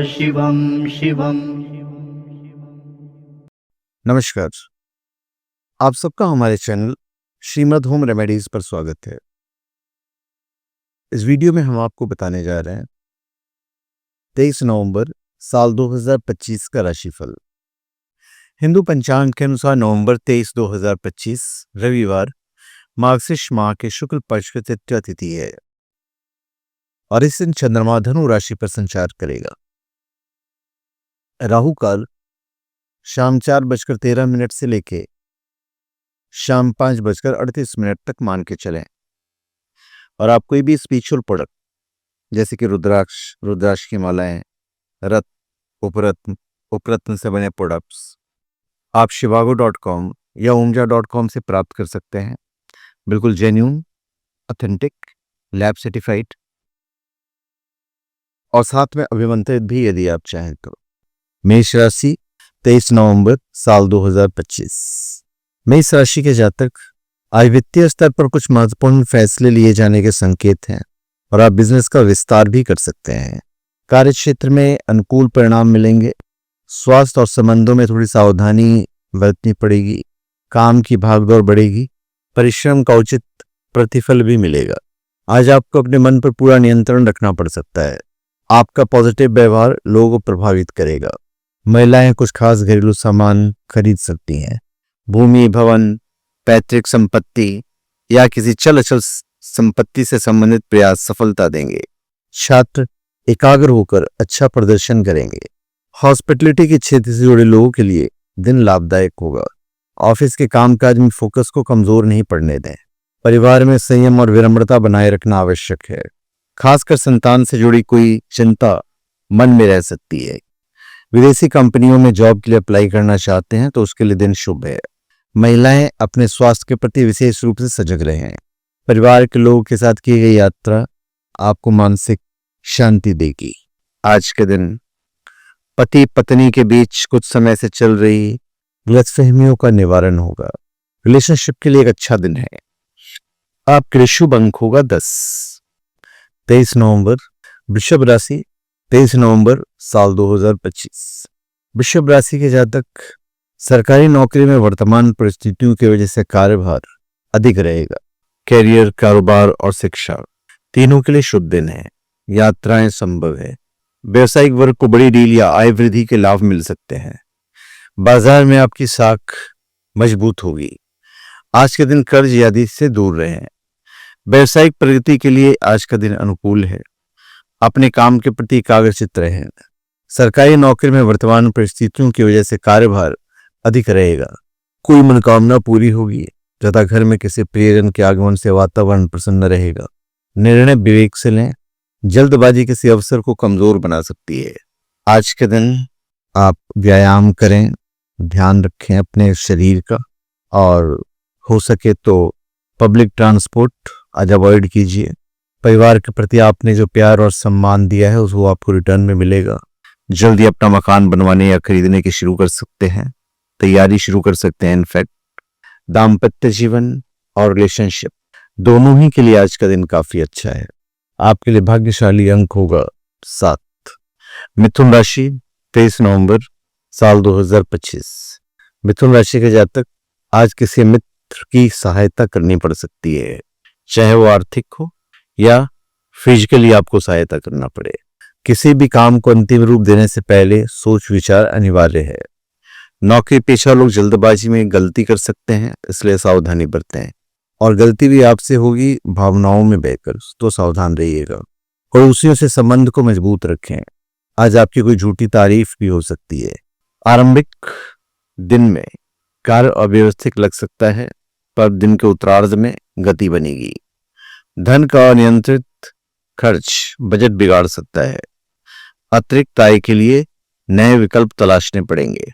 शिवम शिवम। नमस्कार, आप सबका हमारे चैनल श्रीमद होम रेमेडीज पर स्वागत है। इस वीडियो में हम आपको बताने जा रहे हैं 23 नवंबर साल 2025 का राशिफल। हिंदू पंचांग के अनुसार नवंबर 23, 2025 रविवार मार्गशीर्ष माह के शुक्ल पक्ष की तृतीया तिथि है और इस दिन चंद्रमा धनु राशि पर संचार करेगा। राहु काल शाम 4:13 से लेके शाम 5:38 तक मान के चलें और आप कोई भी स्पिरिचुअल प्रोडक्ट जैसे कि रुद्राक्ष की मालाएं, उपरत्न से बने प्रोडक्ट्स आप shivago.com या omja.com से प्राप्त कर सकते हैं। बिल्कुल जेन्युइन, ऑथेंटिक, लैब सर्टिफाइड और साथ में अभिमंत्रित भी यदि आप चाहें तो। मेष राशि 23 नवंबर साल 2025। मेष राशि के जातक आज वित्तीय स्तर पर कुछ महत्वपूर्ण फैसले लिए जाने के संकेत हैं और आप बिजनेस का विस्तार भी कर सकते हैं। कार्य क्षेत्र में अनुकूल परिणाम मिलेंगे। स्वास्थ्य और संबंधों में थोड़ी सावधानी बरतनी पड़ेगी। काम की भागदौड़ बढ़ेगी। परिश्रम का उचित प्रतिफल भी मिलेगा। आज आपको अपने मन पर पूरा नियंत्रण रखना पड़ सकता है। आपका पॉजिटिव व्यवहार लोगों को प्रभावित करेगा। महिलाएं कुछ खास घरेलू सामान खरीद सकती हैं। भूमि, भवन, पैतृक संपत्ति या किसी चल अचल संपत्ति से संबंधित प्रयास सफलता देंगे। छात्र एकाग्र होकर अच्छा प्रदर्शन करेंगे। हॉस्पिटलिटी के क्षेत्र से जुड़े लोगों के लिए दिन लाभदायक होगा। ऑफिस के कामकाज में फोकस को कमजोर नहीं पड़ने दें। परिवार में संयम और विनम्रता बनाए रखना आवश्यक है। खासकर संतान से जुड़ी कोई चिंता मन में रह सकती है। विदेशी कंपनियों में जॉब के लिए अप्लाई करना चाहते हैं तो उसके लिए दिन शुभ है। महिलाएं अपने स्वास्थ्य के प्रति विशेष रूप से सजग रहें। परिवार के लोगों के साथ की गई यात्रा आपको मानसिक शांति देगी। आज के दिन पति पत्नी के बीच कुछ समय से चल रही गलतफहमियों का निवारण होगा। रिलेशनशिप के लिए एक अच्छा दिन है। आपके शुभ अंक होगा 10। 23 नवंबर वृषभ राशि 23 नवंबर साल 2025। वृषभ राशि के जातक सरकारी नौकरी में वर्तमान परिस्थितियों की वजह से कार्यभार अधिक रहेगा। कैरियर, कारोबार और शिक्षा तीनों के लिए शुभ दिन है। यात्राएं संभव है। व्यवसायिक वर्ग को बड़ी डील या आय वृद्धि के लाभ मिल सकते हैं। बाजार में आपकी साख मजबूत होगी। आज के दिन कर्ज आदि से दूर रहें। व्यवसायिक प्रगति के लिए आज का दिन अनुकूल है। अपने काम के प्रति एकाग्रचित्त रहें। सरकारी नौकरी में वर्तमान परिस्थितियों की वजह से कार्यभार अधिक रहेगा। कोई मनोकामना पूरी होगी तथा घर में किसी प्रियजन के आगमन से वातावरण प्रसन्न रहेगा। निर्णय विवेक से लें। जल्दबाजी किसी अवसर को कमजोर बना सकती है। आज के दिन आप व्यायाम करें, ध्यान रखें अपने शरीर का और हो सके तो पब्लिक ट्रांसपोर्ट आज अवॉइड कीजिए। परिवार के प्रति आपने जो प्यार और सम्मान दिया है उसको आपको रिटर्न में मिलेगा। जल्दी अपना मकान बनवाने या खरीदने की शुरू कर सकते हैं, तैयारी शुरू कर सकते हैं। इनफैक्ट दाम्पत्य जीवन और रिलेशनशिप दोनों ही के लिए आज का दिन काफी अच्छा है। आपके लिए भाग्यशाली अंक होगा 7। मिथुन राशि 23 नवंबर साल 2025। मिथुन राशि के जातक आज किसी मित्र की सहायता करनी पड़ सकती है, चाहे वो आर्थिक हो या फिजिकली आपको सहायता करना पड़े। किसी भी काम को अंतिम रूप देने से पहले सोच विचार अनिवार्य है। नौकरी पेशा लोग जल्दबाजी में गलती कर सकते हैं, इसलिए सावधानी बरतें और गलती भी आपसे होगी भावनाओं में बहकर, तो सावधान रहिएगा। पड़ोसियों से संबंध को मजबूत रखें। आज आपकी कोई झूठी तारीफ भी हो सकती है। आरंभिक दिन में कार्य अव्यवस्थित लग सकता है पर दिन के उत्तरार्ध में गति बनेगी। धन का अनियंत्रित खर्च बजट बिगाड़ सकता है। अतिरिक्त आय के लिए नए विकल्प तलाशने पड़ेंगे।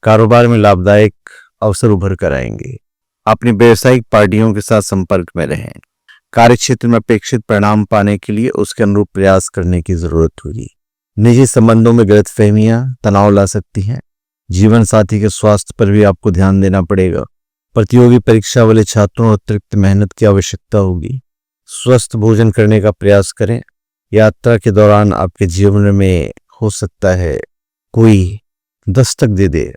कारोबार में लाभदायक अवसर उभर कर आएंगे। अपनी व्यवसायिक पार्टियों के साथ संपर्क में रहें। कार्य क्षेत्र में अपेक्षित परिणाम पाने के लिए उसके अनुरूप प्रयास करने की जरूरत होगी। निजी संबंधों में गलतफहमियां तनाव ला सकती हैं। जीवन साथी के स्वास्थ्य पर भी आपको ध्यान देना पड़ेगा। प्रतियोगी परीक्षा वाले छात्रों को अतिरिक्त मेहनत की आवश्यकता होगी। स्वस्थ भोजन करने का प्रयास करें। यात्रा के दौरान आपके जीवन में हो सकता है कोई दस्तक दे दे,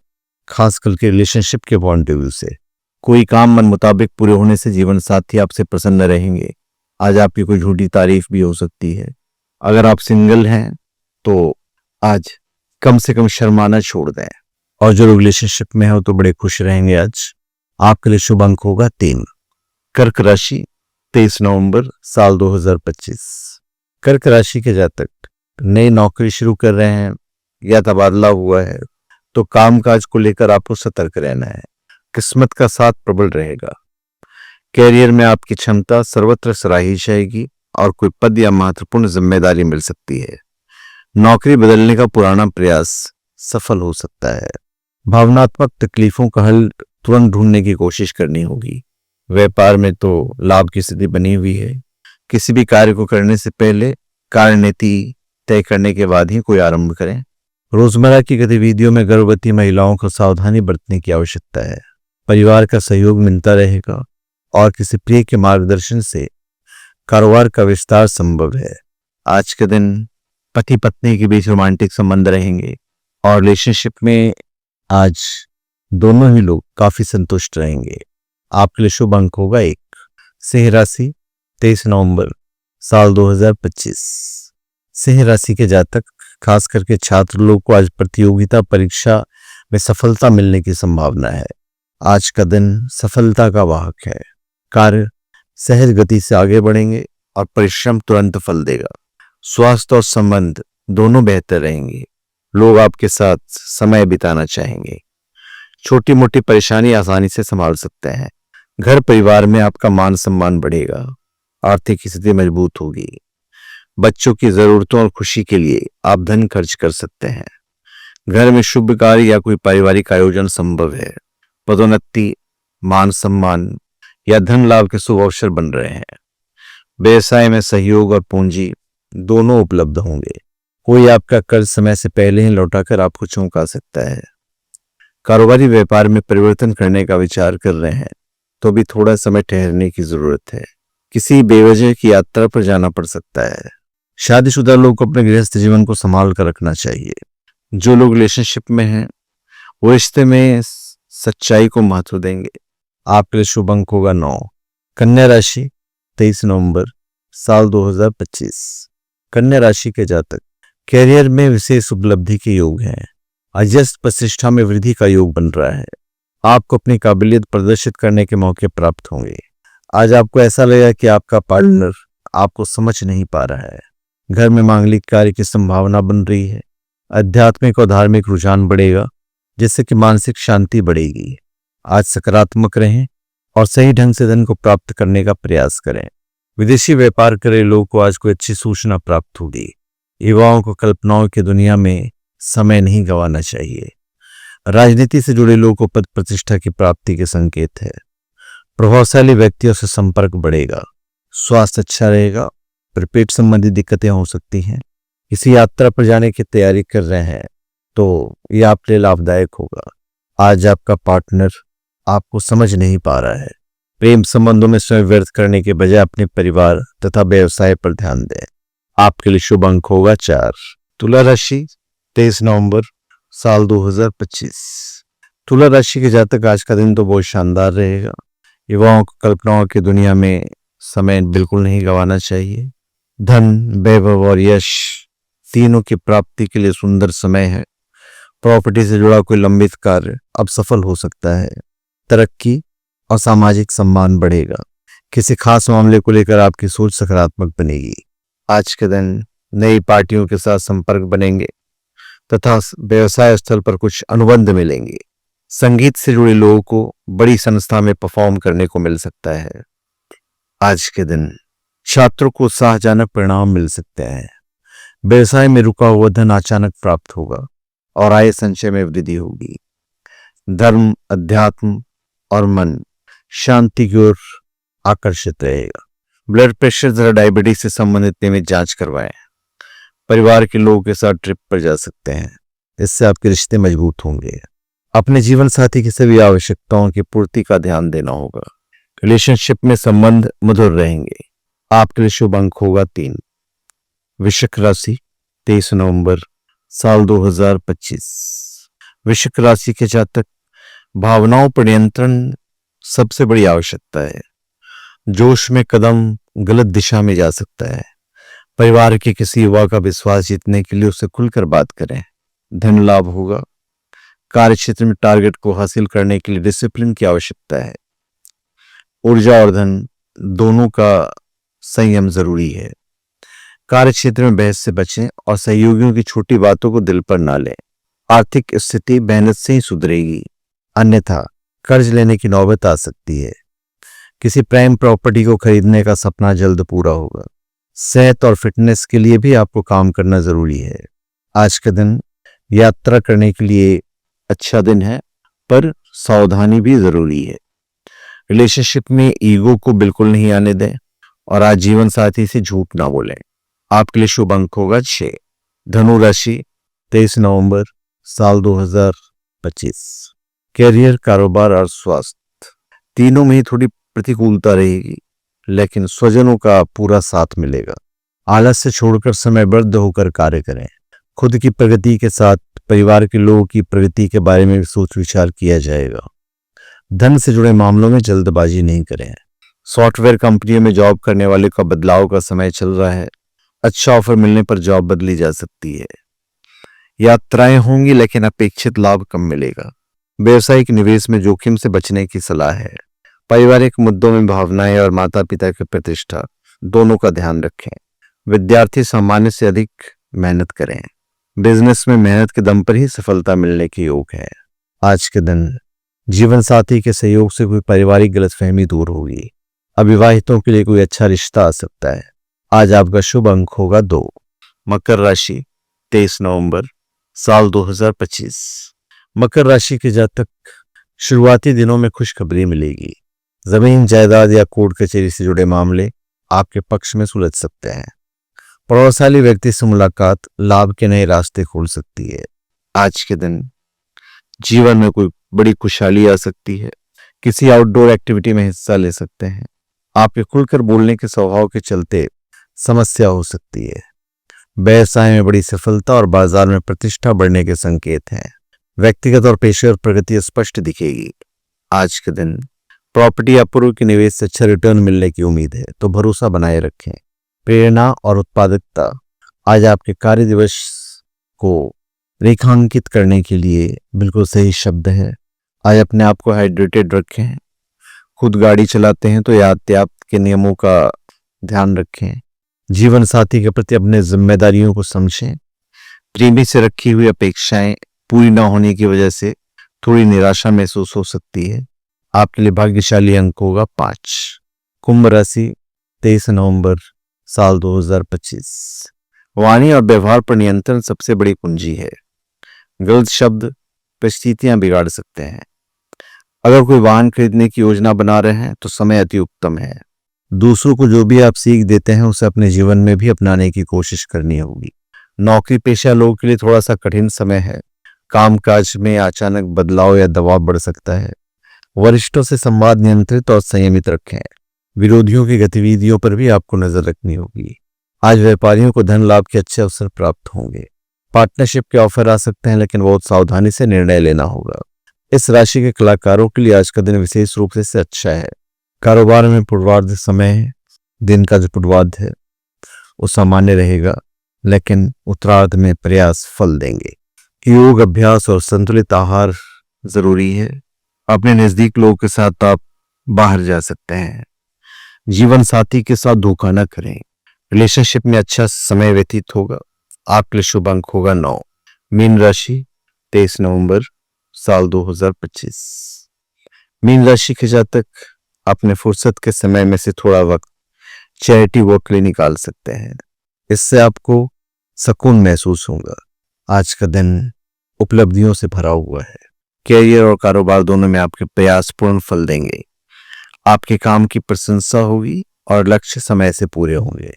खास करके रिलेशनशिप के पॉइंट ऑफ व्यू से। कोई काम मन मुताबिक पूरे होने से जीवन साथी आपसे प्रसन्न रहेंगे। आज आपकी कोई झूठी तारीफ भी हो सकती है। अगर आप सिंगल हैं तो आज कम से कम शर्माना छोड़ दें, और जो रिलेशनशिप में हो तो बड़े खुश रहेंगे। आज आपके लिए शुभ अंक होगा 3। कर्क राशि 23 नवंबर साल 2025। कर्क राशि के जातक नई नौकरी शुरू कर रहे हैं या तबादला हुआ है तो कामकाज को लेकर आपको सतर्क रहना है। किस्मत का साथ प्रबल रहेगा। कैरियर में आपकी क्षमता सर्वत्र सराही जाएगी और कोई पद या महत्वपूर्ण जिम्मेदारी मिल सकती है। नौकरी बदलने का पुराना प्रयास सफल हो सकता है। भावनात्मक तकलीफों का हल तुरंत ढूंढने की कोशिश करनी होगी। व्यापार में तो लाभ की स्थिति बनी हुई है। किसी भी कार्य को करने से पहले कार्यनीति तय करने के बाद ही कोई आरंभ करें। रोजमर्रा की गतिविधियों में गर्भवती महिलाओं को सावधानी बरतने की आवश्यकता है। परिवार का सहयोग मिलता रहेगा और किसी प्रिय के मार्गदर्शन से कारोबार का विस्तार संभव है। आज के दिन पति पत्नी के बीच रोमांटिक संबंध रहेंगे और रिलेशनशिप में आज दोनों ही लोग काफी संतुष्ट रहेंगे। आपके लिए शुभ अंक होगा 1। सिंह राशि 23 नवंबर साल 2025। सिंह राशि के जातक खास करके छात्र लोग को आज प्रतियोगिता परीक्षा में सफलता मिलने की संभावना है। आज का दिन सफलता का वाहक है। कार्य सहज गति से आगे बढ़ेंगे और परिश्रम तुरंत फल देगा। स्वास्थ्य और संबंध दोनों बेहतर रहेंगे। लोग आपके साथ समय बिताना चाहेंगे। छोटी मोटी परेशानी आसानी से संभाल सकते हैं। घर परिवार में आपका मान सम्मान बढ़ेगा। आर्थिक स्थिति मजबूत होगी। बच्चों की जरूरतों और खुशी के लिए आप धन खर्च कर सकते हैं। घर में शुभ कार्य या कोई पारिवारिक आयोजन संभव है। पदोन्नति, मान सम्मान या धन लाभ के शुभ अवसर बन रहे हैं। व्यवसाय में सहयोग और पूंजी दोनों उपलब्ध होंगे। कोई आपका कर्ज समय से पहले ही लौटाकर आपको चौंका सकता है। कारोबारी व्यापार में परिवर्तन करने का विचार कर रहे हैं तो भी थोड़ा समय ठहरने की जरूरत है। किसी बेवजह की यात्रा पर जाना पड़ सकता है। शादीशुदा लोग को अपने गृहस्थ जीवन को संभाल कर रखना चाहिए। जो लोग रिलेशनशिप में हैं वो रिश्ते में सच्चाई को महत्व देंगे। आपके लिए शुभ अंक होगा 9। कन्या राशि 23 नवंबर साल 2025। कन्या राशि के जातक कैरियर में विशेष उपलब्धि के योग हैं। आज यश प्रतिष्ठा में वृद्धि का योग बन रहा है। आपको अपनी काबिलियत प्रदर्शित करने के मौके प्राप्त होंगे। आज आपको ऐसा लगेगा कि आपका पार्टनर आपको समझ नहीं पा रहा है। घर में मांगलिक कार्य की संभावना बन रही है। आध्यात्मिक और धार्मिक रुझान बढ़ेगा जिससे कि मानसिक शांति बढ़ेगी। आज सकारात्मक रहें और सही ढंग से धन को प्राप्त करने का प्रयास करें। विदेशी व्यापार कर रहे लोगों को आज कोई अच्छी सूचना प्राप्त होगी। युवाओं को कल्पनाओं की दुनिया में समय नहीं गंवाना चाहिए। राजनीति से जुड़े लोगों को पद प्रतिष्ठा की प्राप्ति के संकेत है। प्रभावशाली व्यक्तियों से संपर्क बढ़ेगा। स्वास्थ्य अच्छा रहेगा पर पेट संबंधी दिक्कतें हो सकती हैं। किसी यात्रा पर जाने की तैयारी कर रहे हैं तो यह आपके लिए लाभदायक होगा। आज आपका पार्टनर आपको समझ नहीं पा रहा है। प्रेम संबंधों में समय व्यर्थ करने के बजाय अपने परिवार तथा व्यवसाय पर ध्यान दें। आपके लिए शुभ अंक होगा 4। तुला राशि 23 नवंबर साल 2025। तुला राशि के जातक आज का दिन तो बहुत शानदार रहेगा। युवाओं को कल्पनाओं की दुनिया में समय बिल्कुल नहीं गंवाना चाहिए। धन, वैभव और यश तीनों की प्राप्ति के लिए सुंदर समय है। प्रॉपर्टी से जुड़ा कोई लंबित कार्य अब सफल हो सकता है। तरक्की और सामाजिक सम्मान बढ़ेगा। किसी खास मामले को लेकर आपकी सोच सकारात्मक बनेगी। आज के दिन नई पार्टियों के साथ संपर्क बनेंगे तथा व्यवसाय स्थल पर कुछ अनुबंध मिलेंगे। संगीत से जुड़े लोगों को बड़ी संस्था में परफॉर्म करने को मिल सकता है। आज के दिन छात्रों को उत्साहजनक परिणाम मिल सकते हैं। व्यवसाय में रुका हुआ धन अचानक प्राप्त होगा और आय संचय में वृद्धि होगी। धर्म, अध्यात्म और मन शांति की ओर आकर्षित रहेगा। ब्लड प्रेशर तथा डायबिटीज से संबंधित नियमित जांच करवाएं। परिवार के लोगों के साथ ट्रिप पर जा सकते हैं। इससे आपके रिश्ते मजबूत होंगे। अपने जीवन साथी की सभी आवश्यकताओं की पूर्ति का ध्यान देना होगा। रिलेशनशिप में संबंध मधुर रहेंगे। आपके लिए शुभ अंक होगा 3। वृश्चिक राशि 23 नवंबर साल 2025। वृश्चिक राशि के जातक, भावनाओं पर नियंत्रण सबसे बड़ी आवश्यकता है। जोश में कदम गलत दिशा में जा सकता है। परिवार के किसी युवा का विश्वास जीतने के लिए उससे खुलकर बात करें। धन लाभ होगा। कार्य क्षेत्र में टारगेट को हासिल करने के लिए डिसिप्लिन की आवश्यकता है। ऊर्जा और धन दोनों का संयम जरूरी है। कार्य क्षेत्र में बहस से बचें और सहयोगियों की छोटी बातों को दिल पर ना लें। आर्थिक स्थिति मेहनत से ही सुधरेगी, अन्यथा कर्ज लेने की नौबत आ सकती है। किसी प्राइम प्रॉपर्टी को खरीदने का सपना जल्द पूरा होगा। सेहत और फिटनेस के लिए भी आपको काम करना जरूरी है। आज का दिन यात्रा करने के लिए अच्छा दिन है, पर सावधानी भी जरूरी है। रिलेशनशिप में ईगो को बिल्कुल नहीं आने दें और आज जीवन साथी से झूठ ना बोलें। आपके लिए शुभ अंक होगा 6। धनु राशि, 23 नवंबर साल 2025। कैरियर, कारोबार और स्वास्थ्य तीनों में ही थोड़ी प्रतिकूलता रहेगी, लेकिन स्वजनों का पूरा साथ मिलेगा। आलस से छोड़कर समयबद्ध होकर कार्य करें। खुद की प्रगति के साथ परिवार के लोगों की प्रगति के बारे में सोच विचार किया जाएगा। धन से जुड़े मामलों में जल्दबाजी नहीं करें। सॉफ्टवेयर कंपनियों में जॉब करने वाले का बदलाव का समय चल रहा है। अच्छा ऑफर मिलने पर जॉब बदली जा सकती है। यात्राएं होंगी, लेकिन अपेक्षित लाभ कम मिलेगा। व्यवसायिक निवेश में जोखिम से बचने की सलाह है। पारिवारिक मुद्दों में भावनाएं और माता पिता की प्रतिष्ठा दोनों का ध्यान रखें। विद्यार्थी सामान्य से अधिक मेहनत करें। बिजनेस में मेहनत के दम पर ही सफलता मिलने के योग है। आज के दिन जीवन साथी के सहयोग से कोई पारिवारिक गलतफहमी दूर होगी। अविवाहितों के लिए कोई अच्छा रिश्ता आ सकता है। आज आपका शुभ अंक होगा 2। मकर राशि, 23 नवंबर साल 2025। मकर राशि के जातक, शुरुआती दिनों में खुशखबरी मिलेगी। जमीन जायदाद या कोर्ट कचहरी से जुड़े मामले आपके पक्ष में सुलझ सकते हैं। प्रभावशाली व्यक्ति से मुलाकात लाभ के नए रास्ते खोल सकती है। आज के दिन जीवन में कोई बड़ी खुशहाली आ सकती है। किसी आउटडोर एक्टिविटी में हिस्सा ले सकते हैं। आपके खुलकर बोलने के स्वभाव के चलते समस्या हो सकती है। व्यवसाय में बड़ी सफलता और बाजार में प्रतिष्ठा बढ़ने के संकेत हैं। व्यक्तिगत और पेशेवर प्रगति स्पष्ट दिखेगी। आज के दिन प्रॉपर्टी या पूर्व के निवेश से अच्छा रिटर्न मिलने की उम्मीद है, तो भरोसा बनाए रखें। प्रेरणा और उत्पादकता आज आपके कार्य दिवस को रेखांकित करने के लिए बिल्कुल सही शब्द है। आज अपने आप को हाइड्रेटेड रखें। खुद गाड़ी चलाते हैं तो यातायात के नियमों का ध्यान रखें। जीवन साथी के प्रति अपने जिम्मेदारियों को समझें। प्रेमी से रखी हुई अपेक्षाएं पूरी न होने की वजह से थोड़ी निराशा महसूस हो सकती है। आपके लिए भाग्यशाली अंक होगा 5। कुंभ राशि, 23 नवंबर साल 2025। वाणी और व्यवहार पर नियंत्रण सबसे बड़ी कुंजी है। गलत शब्द परिस्थितियां बिगाड़ सकते हैं। अगर कोई वाहन खरीदने की योजना बना रहे हैं तो समय अति उत्तम है। दूसरों को जो भी आप सीख देते हैं उसे अपने जीवन में भी अपनाने की कोशिश करनी होगी। नौकरी पेशा लोगों के लिए थोड़ा सा कठिन समय है। कामकाज में अचानक बदलाव या दबाव बढ़ सकता है। वरिष्ठों से संवाद नियंत्रित और संयमित रखें। विरोधियों की गतिविधियों पर भी आपको नजर रखनी होगी। आज व्यापारियों को धन लाभ के अच्छे अवसर प्राप्त होंगे। पार्टनरशिप के ऑफर आ सकते हैं, लेकिन बहुत सावधानी से निर्णय लेना होगा। इस राशि के कलाकारों के लिए आज का दिन विशेष रूप से अच्छा है। कारोबार में पूर्वार्ध समय है। दिन का जो पूर्वार्ध है वो सामान्य रहेगा, लेकिन उत्तरार्ध में प्रयास फल देंगे। योग अभ्यास और संतुलित आहार जरूरी है। अपने नजदीक लोगों के साथ आप बाहर जा सकते हैं। जीवन साथी के साथ धोखा न करें। रिलेशनशिप में अच्छा समय व्यतीत होगा। आपके लिए शुभ अंक होगा 9। मीन राशि, 23 नवंबर साल 2025। मीन राशि के जातक अपने फुर्सत के समय में से थोड़ा वक्त चैरिटी वर्क के लिए निकाल सकते हैं। इससे आपको सुकून महसूस होगा। आज का दिन उपलब्धियों से भरा हुआ है। कैरियर और कारोबार दोनों में आपके प्रयास पूर्ण फल देंगे। आपके काम की प्रशंसा होगी और लक्ष्य समय से पूरे होंगे।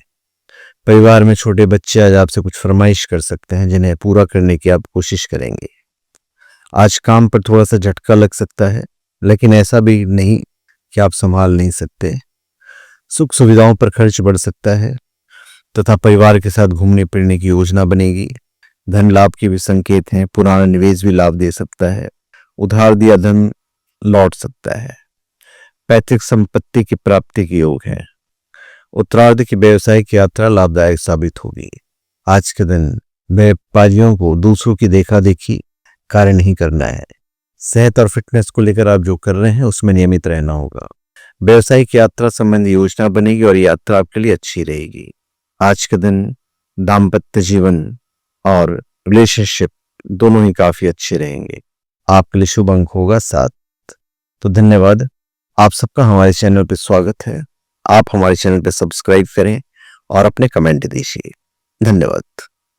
परिवार में छोटे बच्चे आज आपसे कुछ फरमाइश कर सकते हैं, जिन्हें पूरा करने की आप कोशिश करेंगे। आज काम पर थोड़ा सा झटका लग सकता है, लेकिन ऐसा भी नहीं कि आप संभाल नहीं सकते। सुख सुविधाओं पर खर्च बढ़ सकता है तथा परिवार के साथ घूमने फिरने की योजना बनेगी। धन लाभ के भी संकेत हैं। पुराना निवेश भी लाभ दे सकता है। उधार दिया धन लौट सकता है। पैतृक संपत्ति की प्राप्ति के योग है। उत्तरार्ध की व्यवसायिक यात्रा लाभदायक साबित होगी। आज के दिन व्यापारियों को दूसरों की देखा देखी कार्य नहीं करना है। सेहत और फिटनेस को लेकर आप जो कर रहे हैं उसमें नियमित रहना होगा। व्यवसायिक यात्रा संबंधी योजना बनेगी और यात्रा आपके लिए अच्छी रहेगी। आज के दिन दाम्पत्य जीवन और रिलेशनशिप दोनों ही काफी अच्छे रहेंगे। आपके लिए शुभ अंक होगा 7। तो धन्यवाद। आप सबका हमारे चैनल पर स्वागत है। आप हमारे चैनल पर सब्सक्राइब करें और अपने कमेंट दीजिए। धन्यवाद।